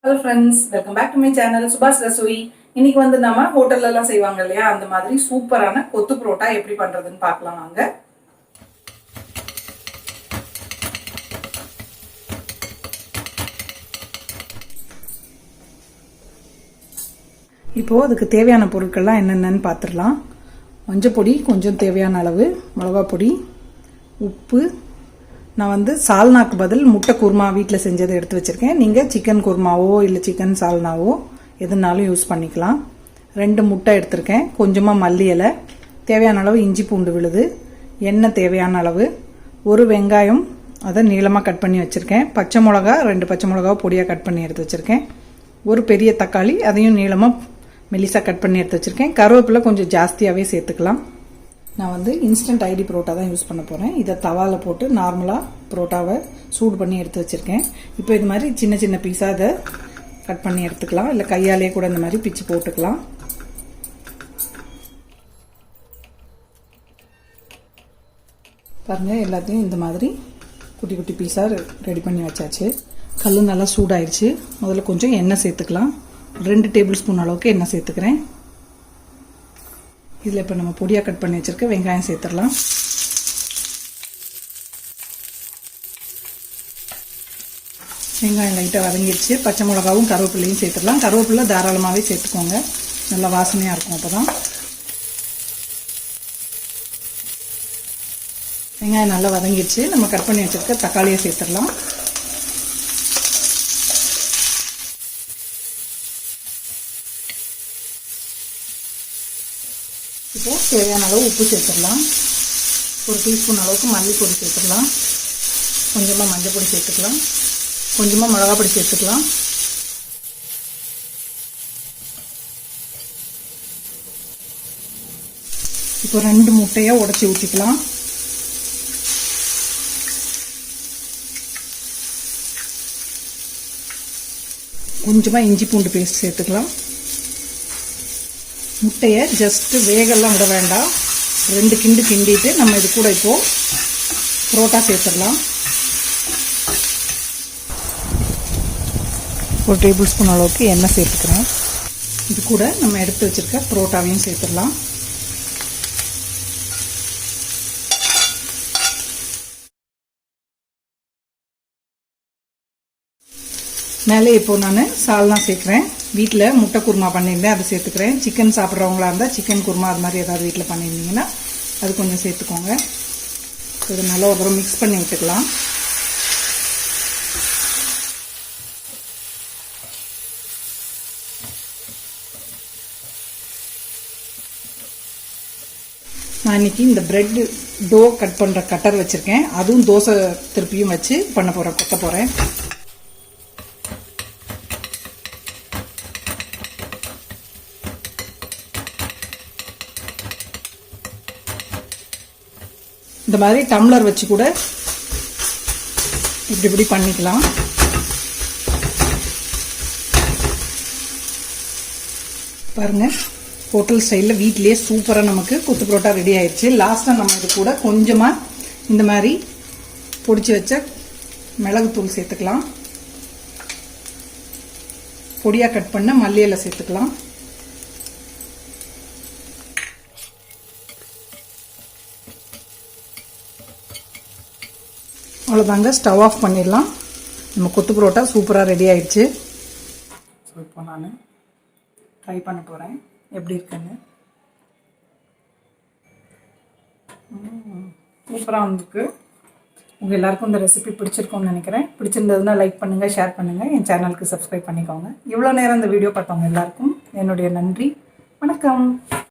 Hello friends, welcome back to my channel சுபாஷ் ரசோய். இன்னைக்கு வந்து நம்ம ஹோட்டல்ல எல்லாம் செய்வாங்க இல்லையா, அந்த மாதிரி சூப்பரான கொத்து புரோட்டா எப்படி பண்றதுன்னு பார்க்கலாம் வாங்க. இப்போ அதுக்கு தேவையான பொருட்கள்லாம் என்னென்னன்னு பார்த்துடலாம். மஞ்சள் பொடி கொஞ்சம் தேவையான அளவு, மிளகாய் பொடி, உப்பு. நான் வந்து சால்னாக்கு பதில் முட்டை குருமா வீட்டில் செஞ்சதை எடுத்து வச்சுருக்கேன். நீங்கள் சிக்கன் குருமாவோ இல்லை சிக்கன் சால்னாவோ எதுனாலும் யூஸ் பண்ணிக்கலாம். 2 முட்டை எடுத்திருக்கேன், கொஞ்சமாக மல்லி இலை, தேவையான அளவு இஞ்சி பூண்டு விழுது, எண்ணெய் தேவையான அளவு, ஒரு வெங்காயம் அதை நீளமாக கட் பண்ணி வச்சுருக்கேன், பச்சை மிளகா 2 பச்சை மிளகாவை பொடியாக கட் பண்ணி எடுத்து வச்சுருக்கேன், ஒரு பெரிய தக்காளி அதையும் நீளமாக மெலிசாக கட் பண்ணி எடுத்து வச்சுருக்கேன், கருவேப்பிலை கொஞ்சம் ஜாஸ்தியாகவே சேர்த்துக்கலாம். நான் வந்து இன்ஸ்டன்ட் ஐடி பரோட்டா தான் யூஸ் பண்ண போகிறேன். இதை தவாவில் போட்டு நார்மலாக பரோட்டாவை சூடு பண்ணி எடுத்து வச்சுருக்கேன். இப்போ இது மாதிரி சின்ன சின்ன பீஸாக இதை கட் பண்ணி எடுத்துக்கலாம், இல்லை கையாலேயே கூட இந்த மாதிரி பிச்சு போட்டுக்கலாம். பாருங்கள், எல்லாத்தையும் இந்த மாதிரி குட்டி குட்டி பீஸாக ரெடி பண்ணி வச்சாச்சு. கல் நல்லா சூடாயிடுச்சு. முதல்ல கொஞ்சம் எண்ணெய் சேர்த்துக்கலாம். 2 டேபிள் ஸ்பூன் அளவுக்கு எண்ணெய் சேர்த்துக்கிறேன். இதில் இப்போ நம்ம பொடியாக கட் பண்ணி வச்சுருக்க வெங்காயம் சேர்த்துடலாம். வெங்காயம் லைட்டாக வதங்கிடுச்சு. பச்சை மிளகாவும் கருவேப்பிலையும் சேர்த்துடலாம். கருவேப்பிலை தாராளமாகவே சேர்த்துக்கோங்க, நல்லா வாசனையாக இருக்கும். அப்போ தான் வெங்காயம் நல்லா வதங்கிடுச்சு. நம்ம கட் பண்ணி வச்சுருக்க தக்காளியை சேர்த்துடலாம். இப்போ தேவையான அளவு உப்பு சேர்த்துடலாம். 1 டீஸ்பூன் அளவுக்கு மல்லிப்பொடி சேர்த்துடலாம். கொஞ்சமாக மஞ்சள் பொடி சேர்த்துக்கலாம். கொஞ்சமாக மிளகா பொடி சேர்த்துக்கலாம். இப்போ 2 முட்டையை உடைச்சி ஊற்றிக்கலாம். கொஞ்சமாக இஞ்சி பூண்டு பேஸ்ட் சேர்த்துக்கலாம். முட்டையை ஜஸ்ட்டு வேகெல்லாம் விட வேண்டாம், 2 கிண்டு கிண்டிட்டு நம்ம இது கூட இப்போது புரோட்டா சேர்த்துடலாம். 1 டேபிள் ஸ்பூன் அளவுக்கு எண்ணெய் சேர்த்துக்கிறேன். இது கூட நம்ம எடுத்து வச்சுருக்க புரோட்டாவையும் சேர்த்துடலாம். மேலே இப்போது நான் சால்னா சேர்க்குறேன். வீட்டில் முட்டை குருமா பண்ணியிருந்தேன், அதை சேர்த்துக்கிறேன். சிக்கன் சாப்பிட்றவங்களா இருந்தால் சிக்கன் குருமா அது மாதிரி ஏதாவது வீட்டில் பண்ணியிருந்தீங்கன்னா அது கொஞ்சம் சேர்த்துக்கோங்க. இது நல்லா ஒரு தடவை மிக்ஸ் பண்ணி விட்டுக்கலாம். நான் இன்னைக்கு இந்த பிரெட் டோ கட் பண்ணுற கட்டர் வச்சுருக்கேன். அதுவும் தோசை திருப்பியும் வச்சு பண்ண போகிறேன், கொத்த போகிறேன். இந்த மாதிரி டம்ளர் வச்சு கூட இப்படி பண்ணிக்கலாம். பாருங்க, ஹோட்டல் ஸ்டைலில் வீட்டிலேயே சூப்பராக நமக்கு கொத்து புரோட்டா ரெடி ஆயிடுச்சு. லாஸ்ட்டாக நம்ம இது கூட கொஞ்சமாக இந்த மாதிரி பொடிச்சு வச்ச மிளகுத்தூள் சேர்த்துக்கலாம். பொடியாக கட் பண்ண மல்லி இலை சேர்த்துக்கலாம். அவ்வளோதாங்க, ஸ்டவ் ஆஃப் பண்ணிடலாம். நம்ம கொத்து புரோட்டா சூப்பராக ரெடி ஆயிடுச்சு. ஸோ இப்போ நான் ட்ரை பண்ண போகிறேன் எப்படி இருக்குன்னு. சூப்பராக வந்துருக்கு. உங்கள் எல்லாருக்கும் இந்த ரெசிபி பிடிச்சிருக்கும்னு நினைக்கிறேன். பிடிச்சிருந்ததுன்னா லைக் பண்ணுங்கள், ஷேர் பண்ணுங்கள், என் சேனலுக்கு சப்ஸ்கிரைப் பண்ணிக்கோங்க. இவ்வளோ நேரம் இந்த வீடியோ பார்த்தவங்க எல்லாருக்கும் என்னுடைய நன்றி. வணக்கம்.